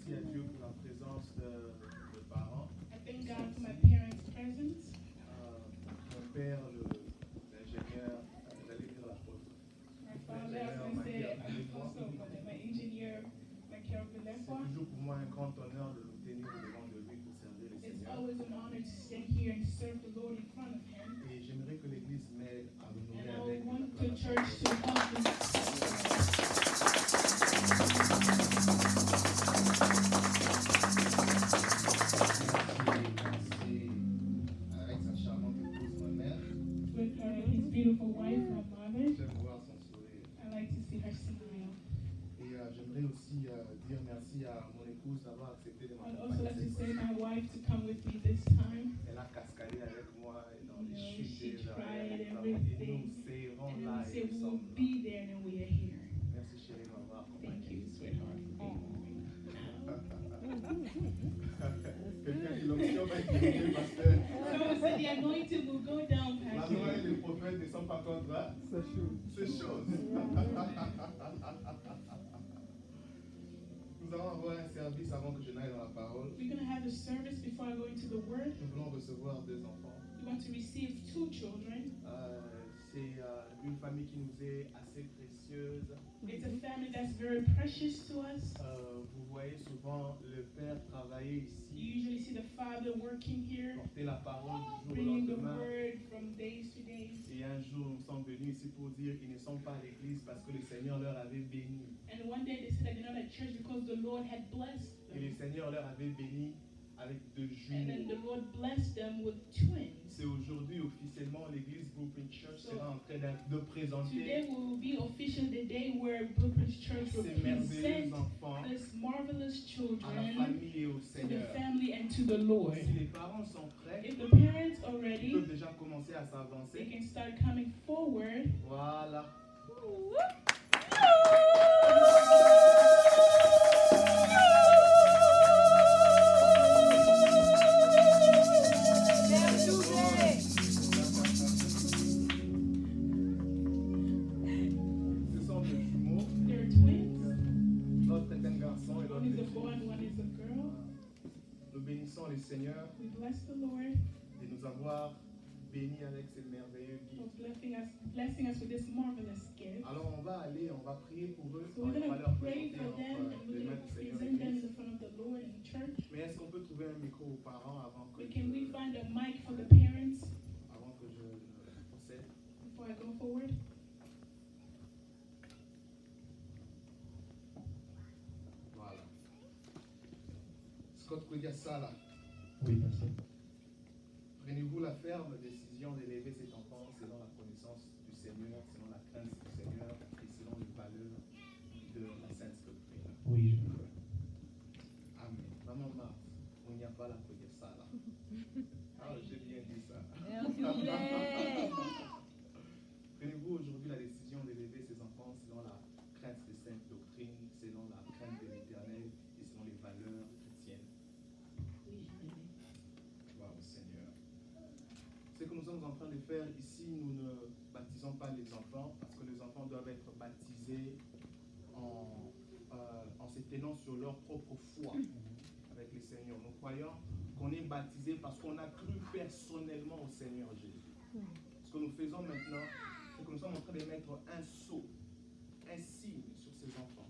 merci à Dieu pour la présence de parents. I thank God for my parents' presence. Mon père, l'ingénieur, j'allais dire l'apôtre. My father, I was going to say apostle, but my engineer, Michael C'est Bilefa. toujours pour moi un grand honneur de nous tenir devant de lui pour servir le It's Seigneur. always an honor to stand here and serve the Lord in front of Him. Et j'aimerais que l'Église m'aide à renouer And I avec want la the church to help me. Avec sa charmante épouse, ma mère. With his beautiful wife, my mother. J'aime voir son sourire. I like to see her smile. Et j'aimerais aussi dire merci à mon épouse d'avoir accepté de I'd also like to say m'accompagner. my wife to come with me this time. Elle a cascadé avec moi dans You les know, chutes she et tried et everything. nous serrons And là we said et we will ensemble. be there and we are here. Merci chérie de m'avoir Thank accompagné. you, sweetheart, for being with me. Quelqu'un dit l'onction va être diminuée, pasteur. Someone said the anointing will go down, La loi et Pastor. les prophètes ne sont pas contre ces choses. Nous allons avoir un service avant que je n'aille dans la parole. We're going to have a service before I go into the Word. Nous voulons recevoir deux enfants. We want to receive 2 children. C'est une famille qui nous est assez précieuse. It's a family that's very precious to us. Vous voyez souvent le père travailler You ici, usually see the father working here, porter la parole du jour au bringing the lendemain. word from days to days. Et un jour, nous sommes venus ici pour dire qu'ils ne sont pas à l'église parce que le Seigneur leur avait béni. And one day they said that they're not at church because the Lord had blessed Et le them. Seigneur leur avait béni avec 2 And then jumeaux. the Lord blessed them with twins. C'est aujourd'hui officiellement l'église Blueprint Church So, sera en train de présenter Today will be official the day where Blueprint Church will ces merveilleux present enfants this marvelous à la children famille et au to the Seigneur. family and to the Lord. Si les parents sont prêts, If the parents are ils ready, peuvent déjà commencer à they s'avancer. can start coming forward. Voilà. Ce sont des jumeaux. They're twins. L'autre est un garçon et l'autre One is est a une boy and fille. one is a girl. Nous bénissons le Seigneur We bless the Lord de nous avoir bénis avec ces merveilleux for guides. blessing us with this marvelous gift. Alors on va prier pour eux, So on we're va going leur to pray présenter for them entre and les we're mains going du to Seigneur present them l'Église. in front of the Lord in church. Mais est-ce qu'on peut trouver un micro aux parents avant que But can we je find a mic for the parents procède? before I go forward? Voilà. Scott Koudiasala, Oui, pasteur. prenez-vous la ferme décision d'élever cet enfant selon la connaissance du Seigneur, selon la crainte du Seigneur et selon les valeurs de la sainte doctrine. Oui, je le fais. Amen. Maman Marthe, on n'y a pas la Koudiasala. Ah, j'ai bien dit ça. Prenez-vous aujourd'hui la décision d'élever ces enfants selon la crainte des saintes doctrines, selon la crainte de l'éternel et selon les valeurs chrétiennes. Gloire au Seigneur. Ce que nous sommes en train de faire ici, nous ne baptisons pas les enfants parce que les enfants doivent être baptisés en se tenant sur leur propre foi avec le Seigneur. Nous croyons qu'on est baptisé parce qu'on a cru personnellement au Seigneur Jésus. Ce que nous faisons maintenant, c'est que nous sommes en train de mettre un sceau, un signe sur ces enfants.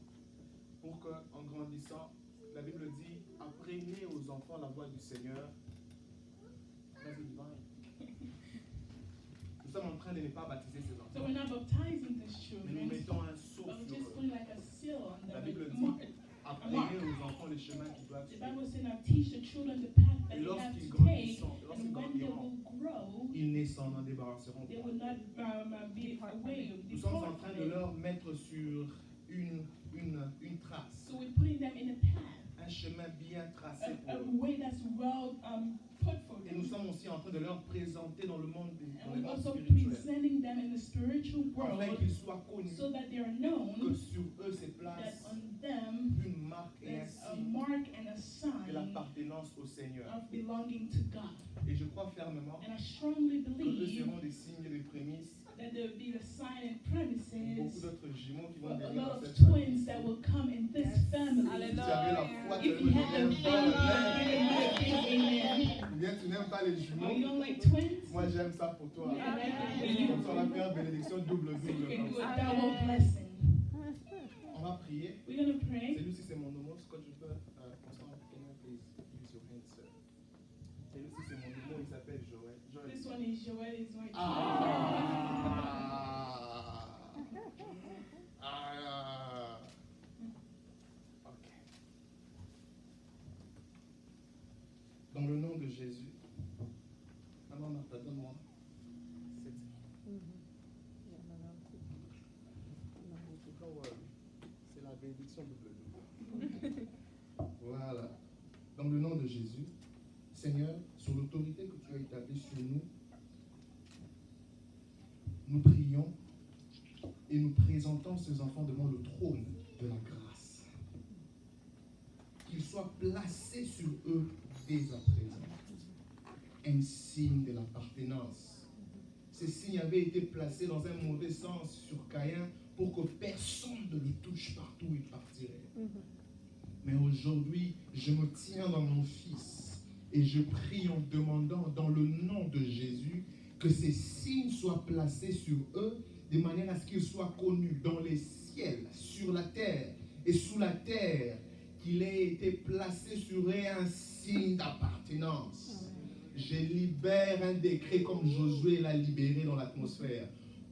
Pour qu'en grandissant, la Bible dit, apprenez aux enfants la voix du Seigneur. Vas-y, divine. Nous sommes en train de ne pas baptiser ces So enfants. we're not baptizing these Mais nous children, mettons un sceau but we're sur just eux. putting like a seal on La them. Bible a mark. dit, apprenez aux enfants les chemins qu'ils doivent The suivre. Bible says now teach the children the path that Et they have lorsqu'ils to take, grandiront, and when they will grow, ils ne s'en en débarrasseront they pas. will not be away. Nous sommes en train de leur mettre sur une trace, So we're putting them in a path, un chemin bien tracé pour a eux. way that's well put for Et nous them. sommes aussi en train de leur présenter dans le monde, And dans le we're monde also spirituel, presenting them in the spiritual afin world qu'ils soient connus, so that they are que known, sur eux se that place on them une marque et un there's a signe mark and a de sign l'appartenance au Seigneur. of belonging to God. Et je crois fermement And I strongly que eux believe seront des signes et des prémices that there would be the sign and Beaucoup premises d'autres jumeaux qui for vont a venir lot dans of cette famille. twins that will come in this family. Si tu avais la foi, tu If you had the faith, aimais amen. Ou bien tu n'aimes pas les Or you jumeaux. don't like twins? Moi j'aime ça pour toi. Yeah, I like it for you. Comme ça on va faire bénédiction double So you can comme do ça. a double blessing. On va prier. We're gonna pray. C'est lui aussi c'est mon nomos. Quand je peux, Constant, can you please use your hands, sir? C'est lui aussi c'est mon nomos. Il s'appelle Joël. Joël. This one is Joel, is my Ok. Dans le nom de Jésus. Maman Martha, donne-moi. C'est la bénédiction double. Voilà. Dans le nom de Jésus, Seigneur, sur l'autorité que tu as établie sur nous, nous prions et nous présentons ces enfants devant le trône de la grâce. Qu'ils soient placés sur eux dès à présent un signe de l'appartenance. Ces signes avaient été placés dans un mauvais sens sur Caïn pour que personne ne le touche partout où il partirait. Mais aujourd'hui, je me tiens dans mon fils et je prie en demandant dans le nom de Jésus que ces signes soient placés sur eux de manière à ce qu'ils soient connus dans les ciels, sur la terre et sous la terre, qu'il ait été placé sur eux un signe d'appartenance. Je libère un décret comme Josué l'a libéré dans l'atmosphère.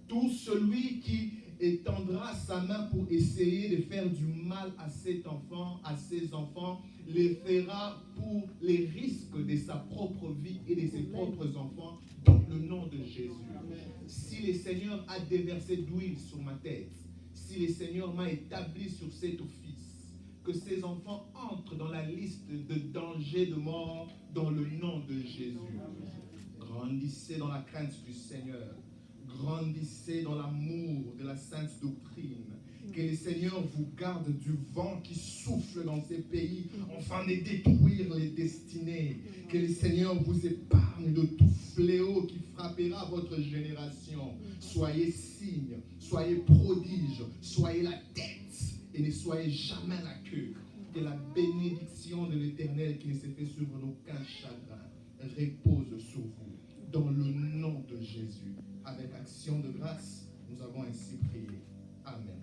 Tout celui qui étendra sa main pour essayer de faire du mal à cet enfant, à ses enfants, les fera pour les risques de sa propre vie et de ses propres enfants, dans le nom de Jésus. Si le Seigneur a déversé d'huile sur ma tête, si le Seigneur m'a établi sur cet office, que ces enfants entrent dans la liste de dangers de mort dans le nom de Jésus. Grandissez dans la crainte du Seigneur. Grandissez dans l'amour de la sainte doctrine. Que le Seigneur vous garde du vent qui souffle dans ces pays afin de détruire les destinées. Que le Seigneur vous épargne de tout fléau qui frappera votre génération. Soyez signes, soyez prodiges, soyez la tête et ne soyez jamais la queue. Que la bénédiction de l'Éternel qui ne s'est fait sur aucun chagrin repose sur vous. Dans le nom de Jésus. Avec action de grâce, nous avons ainsi prié. Amen.